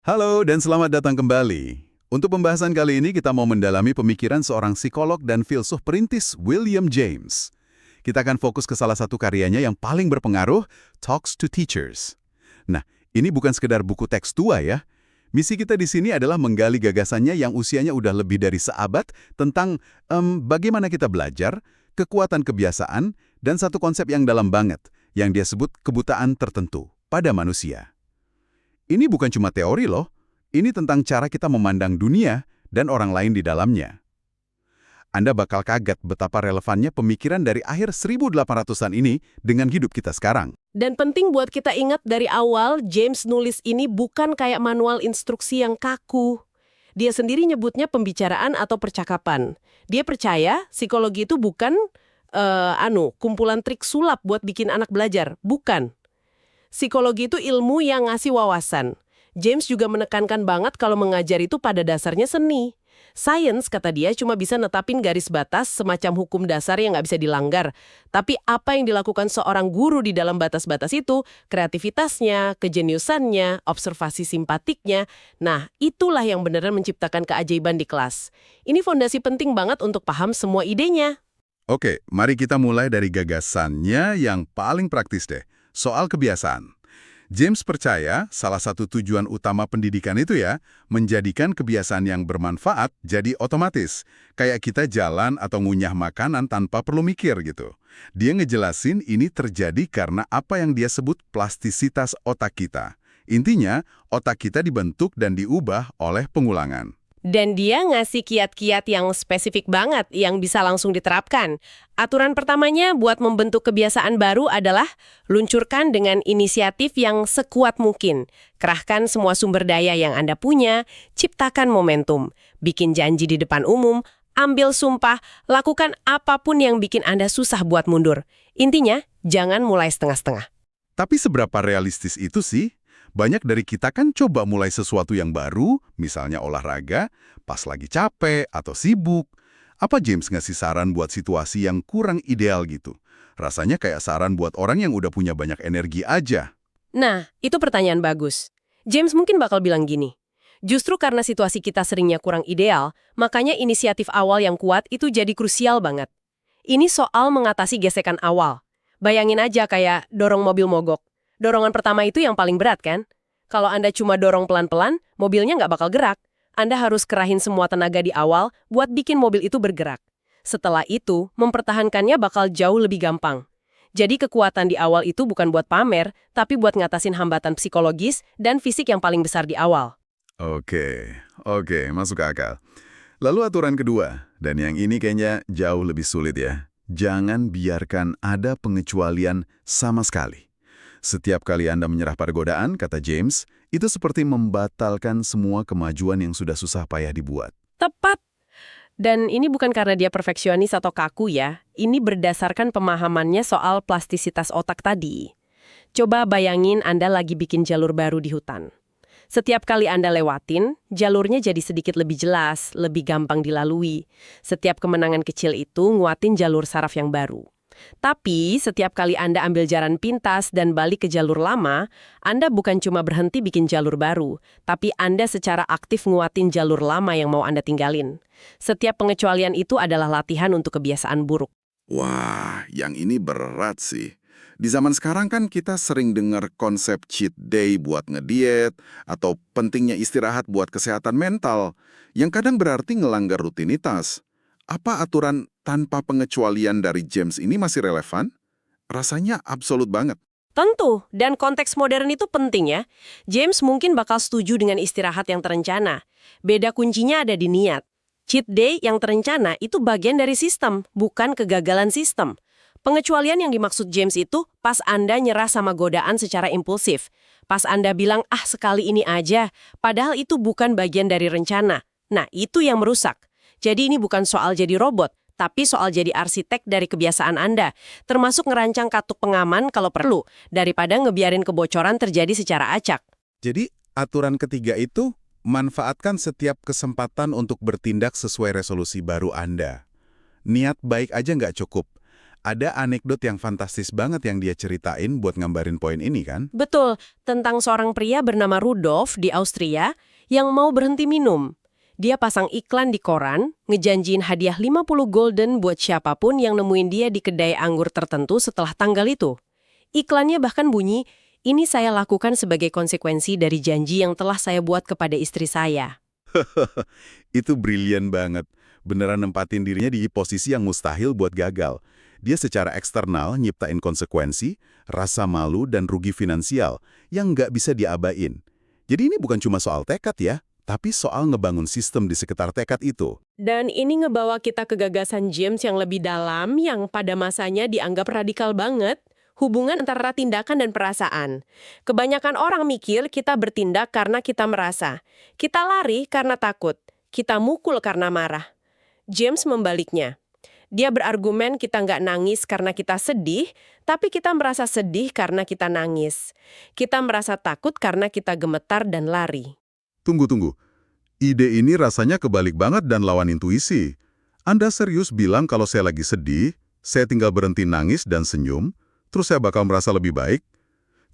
Halo dan selamat datang kembali. Untuk pembahasan kali ini kita mau mendalami pemikiran seorang psikolog dan filsuf perintis William James. Kita akan fokus ke salah satu karyanya yang paling berpengaruh, Talks to Teachers. Nah, ini bukan sekedar buku teks tua ya. Misi kita di sini adalah menggali gagasannya yang usianya udah lebih dari seabad tentang bagaimana kita belajar, kekuatan kebiasaan, dan satu konsep yang dalam banget, yang dia sebut kebutaan tertentu pada manusia. Ini bukan cuma teori loh, ini tentang cara kita memandang dunia dan orang lain di dalamnya. Anda bakal kaget betapa relevannya pemikiran dari akhir 1800-an ini dengan hidup kita sekarang. Dan penting buat kita ingat dari awal, James nulis ini bukan kayak manual instruksi yang kaku. Dia sendiri nyebutnya pembicaraan atau percakapan. Dia percaya psikologi itu bukan kumpulan trik sulap buat bikin anak belajar. Bukan. Psikologi itu ilmu yang ngasih wawasan. James juga menekankan banget kalau mengajar itu pada dasarnya seni. Science, kata dia, cuma bisa netapin garis batas semacam hukum dasar yang nggak bisa dilanggar. Tapi apa yang dilakukan seorang guru di dalam batas-batas itu, kreativitasnya, kejeniusannya, observasi simpatiknya, nah itulah yang beneran menciptakan keajaiban di kelas. Ini fondasi penting banget untuk paham semua idenya. Oke, mari kita mulai dari gagasannya yang paling praktis deh, soal kebiasaan. James percaya salah satu tujuan utama pendidikan itu ya, menjadikan kebiasaan yang bermanfaat jadi otomatis. Kayak kita jalan atau ngunyah makanan tanpa perlu mikir gitu. Dia ngejelasin ini terjadi karena apa yang dia sebut plastisitas otak kita. Intinya, otak kita dibentuk dan diubah oleh pengulangan. Dan dia ngasih kiat-kiat yang spesifik banget yang bisa langsung diterapkan. Aturan pertamanya buat membentuk kebiasaan baru adalah luncurkan dengan inisiatif yang sekuat mungkin. Kerahkan semua sumber daya yang Anda punya, ciptakan momentum, bikin janji di depan umum, ambil sumpah, lakukan apapun yang bikin Anda susah buat mundur. Intinya, jangan mulai setengah-setengah. Tapi seberapa realistis itu sih? Banyak dari kita kan coba mulai sesuatu yang baru, misalnya olahraga, pas lagi capek atau sibuk. Apa James ngasih saran buat situasi yang kurang ideal gitu? Rasanya kayak saran buat orang yang udah punya banyak energi aja. Nah, itu pertanyaan bagus. James mungkin bakal bilang gini, justru karena situasi kita seringnya kurang ideal, makanya inisiatif awal yang kuat itu jadi krusial banget. Ini soal mengatasi gesekan awal. Bayangin aja kayak dorong mobil mogok. Dorongan pertama itu yang paling berat kan? Kalau Anda cuma dorong pelan-pelan, mobilnya nggak bakal gerak. Anda harus kerahin semua tenaga di awal buat bikin mobil itu bergerak. Setelah itu, mempertahankannya bakal jauh lebih gampang. Jadi kekuatan di awal itu bukan buat pamer, tapi buat ngatasin hambatan psikologis dan fisik yang paling besar di awal. Oke, masuk akal. Lalu aturan kedua, dan yang ini kayaknya jauh lebih sulit ya. Jangan biarkan ada pengecualian sama sekali. Setiap kali Anda menyerah pada godaan, kata James, itu seperti membatalkan semua kemajuan yang sudah susah payah dibuat. Tepat. Dan ini bukan karena dia perfeksionis atau kaku ya. Ini berdasarkan pemahamannya soal plastisitas otak tadi. Coba bayangin Anda lagi bikin jalur baru di hutan. Setiap kali Anda lewatin, jalurnya jadi sedikit lebih jelas, lebih gampang dilalui. Setiap kemenangan kecil itu nguatin jalur saraf yang baru. Tapi setiap kali Anda ambil jalan pintas dan balik ke jalur lama, Anda bukan cuma berhenti bikin jalur baru, tapi Anda secara aktif nguatin jalur lama yang mau Anda tinggalin. Setiap pengecualian itu adalah latihan untuk kebiasaan buruk. Wah, yang ini berat sih. Di zaman sekarang kan kita sering dengar konsep cheat day buat ngediet, atau pentingnya istirahat buat kesehatan mental, yang kadang berarti ngelanggar rutinitas. Apa aturan tanpa pengecualian dari James ini masih relevan? Rasanya absolut banget. Tentu, dan konteks modern itu penting ya. James mungkin bakal setuju dengan istirahat yang terencana. Beda kuncinya ada di niat. Cheat day yang terencana itu bagian dari sistem, bukan kegagalan sistem. Pengecualian yang dimaksud James itu pas Anda nyerah sama godaan secara impulsif. Pas Anda bilang, sekali ini aja, padahal itu bukan bagian dari rencana. Nah, itu yang merusak. Jadi ini bukan soal jadi robot, tapi soal jadi arsitek dari kebiasaan Anda, termasuk ngerancang katuk pengaman kalau perlu, daripada ngebiarin kebocoran terjadi secara acak. Jadi, aturan ketiga itu manfaatkan setiap kesempatan untuk bertindak sesuai resolusi baru Anda. Niat baik aja nggak cukup. Ada anekdot yang fantastis banget yang dia ceritain buat ngambarin poin ini kan? Betul, tentang seorang pria bernama Rudolf di Austria yang mau berhenti minum. Dia pasang iklan di koran, ngejanjiin hadiah 50 golden buat siapapun yang nemuin dia di kedai anggur tertentu setelah tanggal itu. Iklannya bahkan bunyi, "Ini saya lakukan sebagai konsekuensi dari janji yang telah saya buat kepada istri saya." Itu brilian banget. Beneran nempatin dirinya di posisi yang mustahil buat gagal. Dia secara eksternal nyiptain konsekuensi, rasa malu, dan rugi finansial yang nggak bisa diabain. Jadi ini bukan cuma soal tekad ya, tapi soal ngebangun sistem di sekitar tekad itu. Dan ini ngebawa kita ke gagasan James yang lebih dalam yang pada masanya dianggap radikal banget, hubungan antara tindakan dan perasaan. Kebanyakan orang mikir kita bertindak karena kita merasa. Kita lari karena takut. Kita mukul karena marah. James membaliknya. Dia berargumen kita nggak nangis karena kita sedih, tapi kita merasa sedih karena kita nangis. Kita merasa takut karena kita gemetar dan lari. Tunggu. Ide ini rasanya kebalik banget dan lawan intuisi. Anda serius bilang kalau saya lagi sedih, saya tinggal berhenti nangis dan senyum, terus saya bakal merasa lebih baik?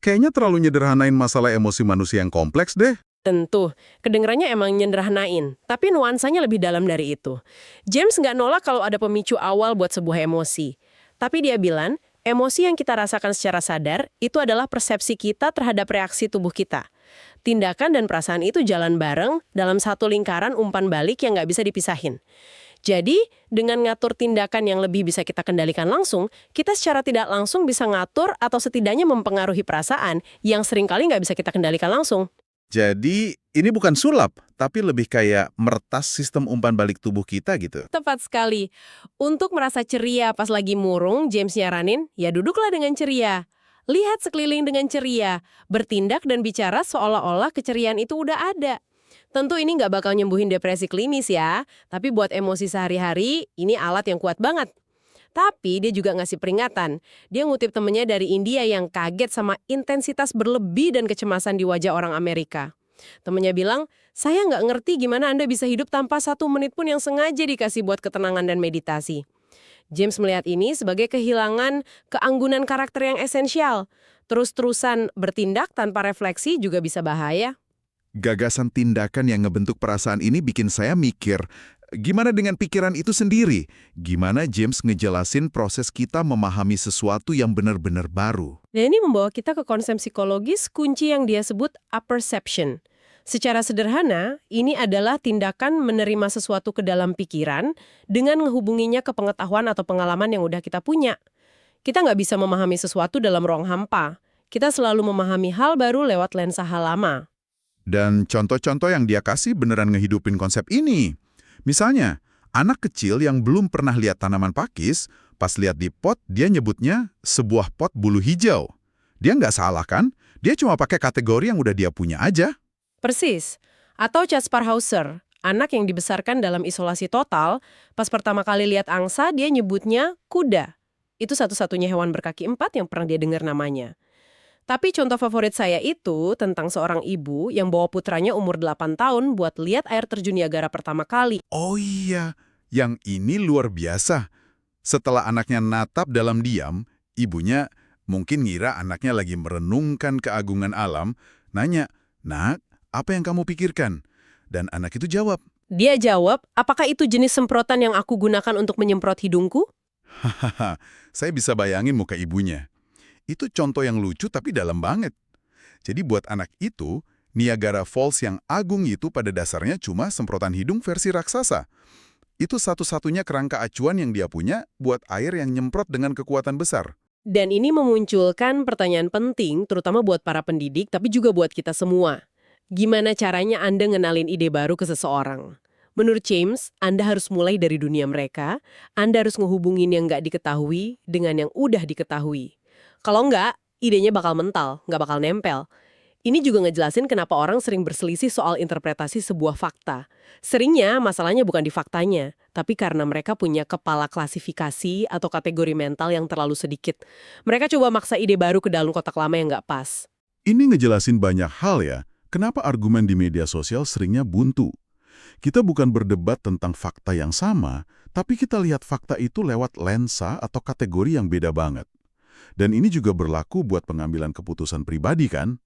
Kayaknya terlalu nyederhanain masalah emosi manusia yang kompleks deh. Tentu, kedengarannya emang nyederhanain, tapi nuansanya lebih dalam dari itu. James nggak nolak kalau ada pemicu awal buat sebuah emosi. Tapi dia bilang, emosi yang kita rasakan secara sadar, itu adalah persepsi kita terhadap reaksi tubuh kita. Tindakan dan perasaan itu jalan bareng dalam satu lingkaran umpan balik yang nggak bisa dipisahin. Jadi, dengan ngatur tindakan yang lebih bisa kita kendalikan langsung, kita secara tidak langsung bisa ngatur atau setidaknya mempengaruhi perasaan yang seringkali nggak bisa kita kendalikan langsung. Jadi, ini bukan sulap, tapi lebih kayak meretas sistem umpan balik tubuh kita gitu. Tepat sekali. Untuk merasa ceria pas lagi murung, James nyaranin, ya duduklah dengan ceria. Lihat sekeliling dengan ceria. Bertindak dan bicara seolah-olah keceriaan itu udah ada. Tentu ini nggak bakal nyembuhin depresi klinis ya, tapi buat emosi sehari-hari, ini alat yang kuat banget. Tapi dia juga ngasih peringatan. Dia ngutip temennya dari India yang kaget sama intensitas berlebih dan kecemasan di wajah orang Amerika. Temennya bilang, saya nggak ngerti gimana Anda bisa hidup tanpa 1 menit pun yang sengaja dikasih buat ketenangan dan meditasi. James melihat ini sebagai kehilangan keanggunan karakter yang esensial. Terus-terusan bertindak tanpa refleksi juga bisa bahaya. Gagasan tindakan yang ngebentuk perasaan ini bikin saya mikir, gimana dengan pikiran itu sendiri? Gimana James ngejelasin proses kita memahami sesuatu yang benar-benar baru? Dan ini membawa kita ke konsep psikologis kunci yang dia sebut apperception. Secara sederhana, ini adalah tindakan menerima sesuatu ke dalam pikiran dengan menghubunginya ke pengetahuan atau pengalaman yang udah kita punya. Kita nggak bisa memahami sesuatu dalam ruang hampa. Kita selalu memahami hal baru lewat lensa hal lama. Dan contoh-contoh yang dia kasih beneran ngehidupin konsep ini. Misalnya, anak kecil yang belum pernah lihat tanaman pakis, pas lihat di pot, dia nyebutnya sebuah pot bulu hijau. Dia nggak salah kan? Dia cuma pakai kategori yang udah dia punya aja. Persis. Atau Caspar Hauser, anak yang dibesarkan dalam isolasi total, pas pertama kali lihat angsa, dia nyebutnya kuda. Itu satu-satunya hewan berkaki 4 yang pernah dia dengar namanya. Tapi contoh favorit saya itu tentang seorang ibu yang bawa putranya umur 8 tahun buat lihat air terjun Niagara pertama kali. Oh iya, yang ini luar biasa. Setelah anaknya natap dalam diam, ibunya mungkin ngira anaknya lagi merenungkan keagungan alam, nanya, "Nak, apa yang kamu pikirkan?" Dan anak itu jawab, Dia jawab, apakah itu jenis semprotan yang aku gunakan untuk menyemprot hidungku? "Hahaha, saya bisa bayangin muka ibunya." Itu contoh yang lucu tapi dalam banget. Jadi buat anak itu, Niagara Falls yang agung itu pada dasarnya cuma semprotan hidung versi raksasa. Itu satu-satunya kerangka acuan yang dia punya buat air yang nyemprot dengan kekuatan besar. Dan ini memunculkan pertanyaan penting, terutama buat para pendidik, tapi juga buat kita semua. Gimana caranya Anda ngenalin ide baru ke seseorang? Menurut James, Anda harus mulai dari dunia mereka, Anda harus ngehubungin yang nggak diketahui dengan yang udah diketahui. Kalau nggak, idenya bakal mental, nggak bakal nempel. Ini juga ngejelasin kenapa orang sering berselisih soal interpretasi sebuah fakta. Seringnya masalahnya bukan di faktanya, tapi karena mereka punya kepala klasifikasi atau kategori mental yang terlalu sedikit. Mereka coba maksa ide baru ke dalam kotak lama yang nggak pas. Ini ngejelasin banyak hal ya, kenapa argumen di media sosial seringnya buntu. Kita bukan berdebat tentang fakta yang sama, Tapi kita lihat fakta itu lewat lensa atau kategori yang beda banget. Dan ini juga berlaku buat pengambilan keputusan pribadi kan?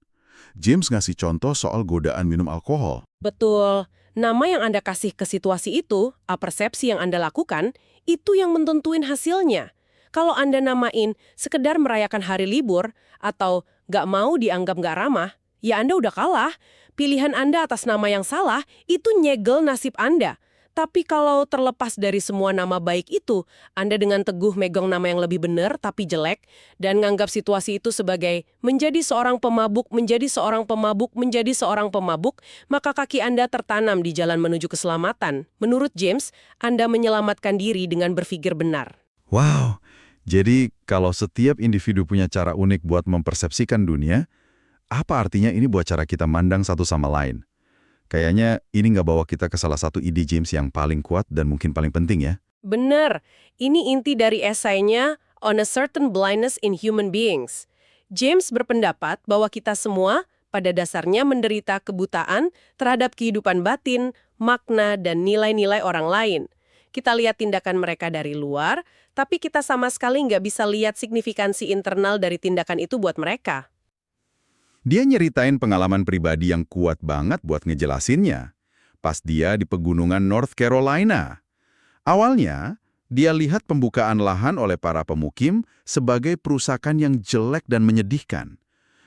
James ngasih contoh soal godaan minum alkohol. Betul. Nama yang Anda kasih ke situasi itu, persepsi yang Anda lakukan, itu yang menentuin hasilnya. Kalau Anda namain sekedar merayakan hari libur atau nggak mau dianggap nggak ramah, ya Anda udah kalah. Pilihan Anda atas nama yang salah, itu nyegel nasib Anda. Tapi kalau terlepas dari semua nama baik itu, Anda dengan teguh megang nama yang lebih benar tapi jelek, dan nganggap situasi itu sebagai menjadi seorang pemabuk, menjadi seorang pemabuk, menjadi seorang pemabuk, maka kaki Anda tertanam di jalan menuju keselamatan. Menurut James, Anda menyelamatkan diri dengan berpikir benar. Wow, jadi kalau setiap individu punya cara unik buat mempersepsikan dunia, apa artinya ini buat cara kita mandang satu sama lain? Kayaknya ini nggak bawa kita ke salah satu ide James yang paling kuat dan mungkin paling penting ya. Benar, ini inti dari esainya On a Certain Blindness in Human Beings. James berpendapat bahwa kita semua pada dasarnya menderita kebutaan terhadap kehidupan batin, makna, dan nilai-nilai orang lain. Kita lihat tindakan mereka dari luar, tapi kita sama sekali nggak bisa lihat signifikansi internal dari tindakan itu buat mereka. Dia nyeritain pengalaman pribadi yang kuat banget buat ngejelasinnya. Pas dia di pegunungan North Carolina. Awalnya, dia lihat pembukaan lahan oleh para pemukim sebagai perusakan yang jelek dan menyedihkan.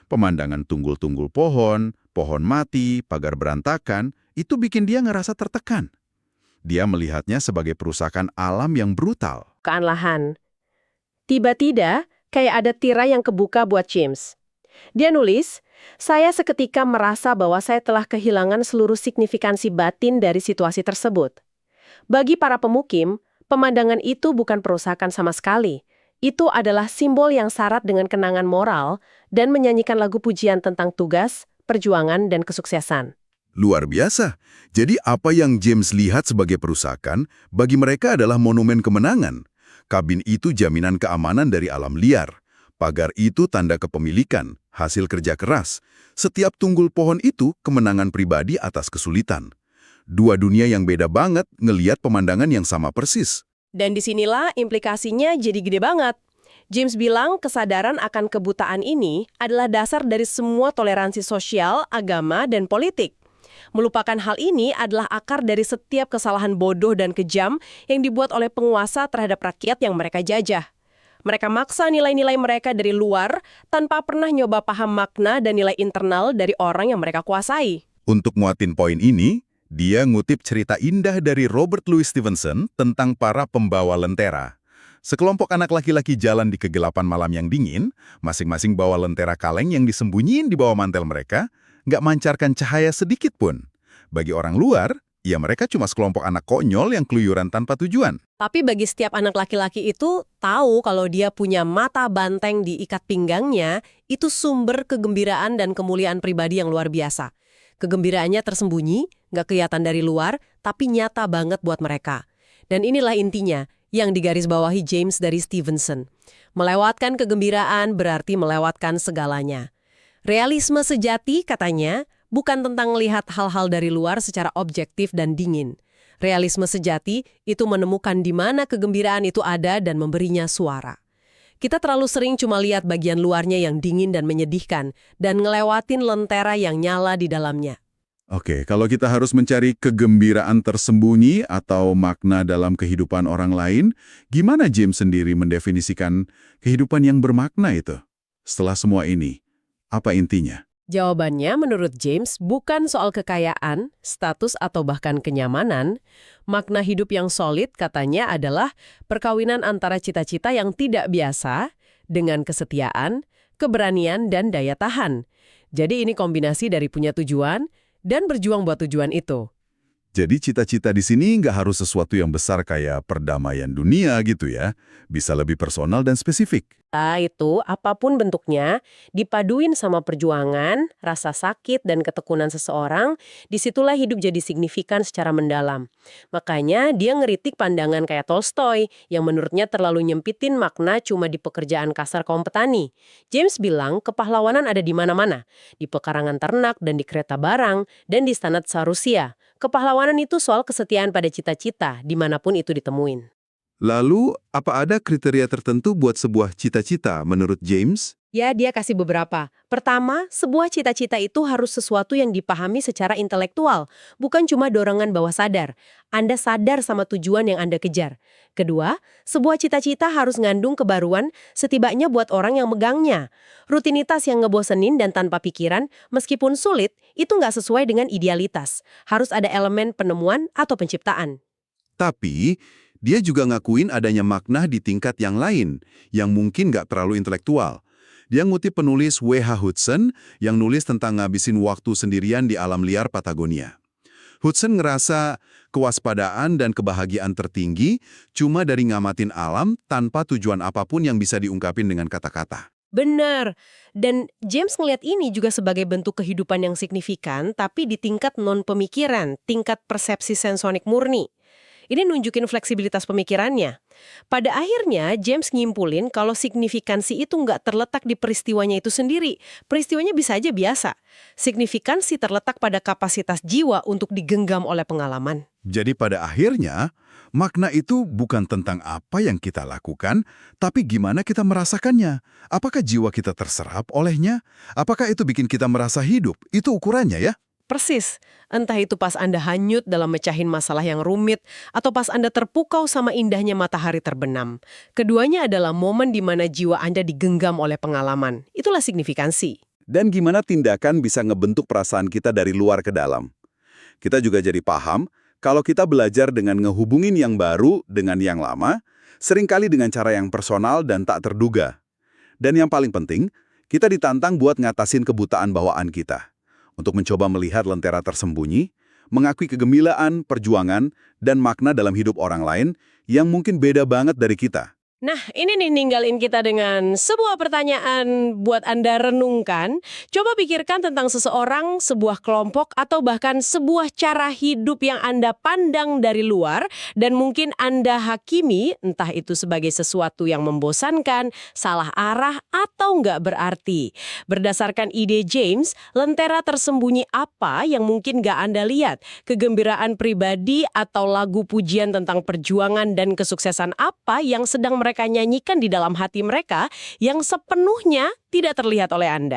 Pemandangan tunggul-tunggul pohon, pohon mati, pagar berantakan, itu bikin dia ngerasa tertekan. Dia melihatnya sebagai perusakan alam yang brutal. Lahan. Tiba-tiba, kayak ada tirai yang kebuka buat James. Dia nulis, saya seketika merasa bahwa saya telah kehilangan seluruh signifikansi batin dari situasi tersebut. Bagi para pemukim, pemandangan itu bukan perusakan sama sekali. Itu adalah simbol yang syarat dengan kenangan moral dan menyanyikan lagu pujian tentang tugas, perjuangan, dan kesuksesan. Luar biasa. Jadi apa yang James lihat sebagai perusakan, bagi mereka adalah monumen kemenangan. Kabin itu jaminan keamanan dari alam liar. Pagar itu tanda kepemilikan, hasil kerja keras. Setiap tunggul pohon itu kemenangan pribadi atas kesulitan. Dua dunia yang beda banget ngeliat pemandangan yang sama persis. Dan disinilah implikasinya jadi gede banget. James bilang kesadaran akan kebutaan ini adalah dasar dari semua toleransi sosial, agama, dan politik. Melupakan hal ini adalah akar dari setiap kesalahan bodoh dan kejam yang dibuat oleh penguasa terhadap rakyat yang mereka jajah. Mereka maksa nilai-nilai mereka dari luar tanpa pernah nyoba paham makna dan nilai internal dari orang yang mereka kuasai. Untuk nguatin poin ini, dia ngutip cerita indah dari Robert Louis Stevenson tentang para pembawa lentera. Sekelompok anak laki-laki jalan di kegelapan malam yang dingin, masing-masing bawa lentera kaleng yang disembunyiin di bawah mantel mereka, nggak mancarkan cahaya sedikit pun. Bagi orang luar, ya mereka cuma sekelompok anak konyol yang keluyuran tanpa tujuan. Tapi bagi setiap anak laki-laki itu tahu kalau dia punya mata banteng di ikat pinggangnya, itu sumber kegembiraan dan kemuliaan pribadi yang luar biasa. Kegembiraannya tersembunyi, nggak kelihatan dari luar, tapi nyata banget buat mereka. Dan inilah intinya yang digarisbawahi James dari Stevenson. Melewatkan kegembiraan berarti melewatkan segalanya. Realisme sejati, katanya, bukan tentang melihat hal-hal dari luar secara objektif dan dingin. Realisme sejati itu menemukan di mana kegembiraan itu ada dan memberinya suara. Kita terlalu sering cuma lihat bagian luarnya yang dingin dan menyedihkan, dan ngelewatin lentera yang nyala di dalamnya. Oke, kalau kita harus mencari kegembiraan tersembunyi atau makna dalam kehidupan orang lain, gimana James sendiri mendefinisikan kehidupan yang bermakna itu? Setelah semua ini, apa intinya? Jawabannya menurut James bukan soal kekayaan, status atau bahkan kenyamanan. Makna hidup yang solid katanya adalah perkawinan antara cita-cita yang tidak biasa dengan kesetiaan, keberanian, dan daya tahan. Jadi ini kombinasi dari punya tujuan dan berjuang buat tujuan itu. Jadi cita-cita di sini nggak harus sesuatu yang besar kayak perdamaian dunia gitu ya. Bisa lebih personal dan spesifik. Itu apapun bentuknya, dipaduin sama perjuangan, rasa sakit, dan ketekunan seseorang, disitulah hidup jadi signifikan secara mendalam. Makanya dia ngeritik pandangan kayak Tolstoy, yang menurutnya terlalu nyempitin makna cuma di pekerjaan kasar kaum petani. James bilang kepahlawanan ada di mana-mana, di pekarangan ternak dan di kereta barang, dan di Stanatsa Rusia. Kepahlawanan itu soal kesetiaan pada cita-cita, dimanapun itu ditemuin. Lalu, apa ada kriteria tertentu buat sebuah cita-cita menurut James? Ya, dia kasih beberapa. Pertama, sebuah cita-cita itu harus sesuatu yang dipahami secara intelektual, bukan cuma dorongan bawah sadar. Anda sadar sama tujuan yang Anda kejar. Kedua, sebuah cita-cita harus ngandung kebaruan setibaknya buat orang yang megangnya. Rutinitas yang ngebosenin dan tanpa pikiran, meskipun sulit, itu nggak sesuai dengan idealitas. Harus ada elemen penemuan atau penciptaan. Tapi, dia juga ngakuin adanya makna di tingkat yang lain, yang mungkin nggak terlalu intelektual. Dia ngutip penulis W.H. Hudson yang nulis tentang ngabisin waktu sendirian di alam liar Patagonia. Hudson ngerasa kewaspadaan dan kebahagiaan tertinggi cuma dari ngamatin alam tanpa tujuan apapun yang bisa diungkapin dengan kata-kata. Benar. Dan James ngelihat ini juga sebagai bentuk kehidupan yang signifikan, tapi di tingkat non-pemikiran, tingkat persepsi sensorik murni. Ini nunjukin fleksibilitas pemikirannya. Pada akhirnya, James nyimpulin kalau signifikansi itu nggak terletak di peristiwanya itu sendiri. Peristiwanya bisa aja biasa. Signifikansi terletak pada kapasitas jiwa untuk digenggam oleh pengalaman. Jadi pada akhirnya, makna itu bukan tentang apa yang kita lakukan, tapi gimana kita merasakannya. Apakah jiwa kita terserap olehnya? Apakah itu bikin kita merasa hidup? Itu ukurannya ya? Persis, entah itu pas Anda hanyut dalam mecahin masalah yang rumit, atau pas Anda terpukau sama indahnya matahari terbenam. Keduanya adalah momen di mana jiwa Anda digenggam oleh pengalaman. Itulah signifikansi. Dan gimana tindakan bisa ngebentuk perasaan kita dari luar ke dalam. Kita juga jadi paham, kalau kita belajar dengan ngehubungin yang baru dengan yang lama, seringkali dengan cara yang personal dan tak terduga. Dan yang paling penting, kita ditantang buat ngatasin kebutaan bawaan kita. Untuk mencoba melihat lentera tersembunyi, mengakui kegemilaan, perjuangan, dan makna dalam hidup orang lain yang mungkin beda banget dari kita. Nah, ini nih ninggalin kita dengan sebuah pertanyaan buat Anda renungkan. Coba pikirkan tentang seseorang, sebuah kelompok, atau bahkan sebuah cara hidup yang Anda pandang dari luar dan mungkin Anda hakimi, entah itu sebagai sesuatu yang membosankan, salah arah, atau nggak berarti. Berdasarkan ide James, lentera tersembunyi apa yang mungkin nggak Anda lihat? Kegembiraan pribadi atau lagu pujian tentang perjuangan dan kesuksesan apa yang sedang mereka nyanyikan di dalam hati mereka yang sepenuhnya tidak terlihat oleh Anda.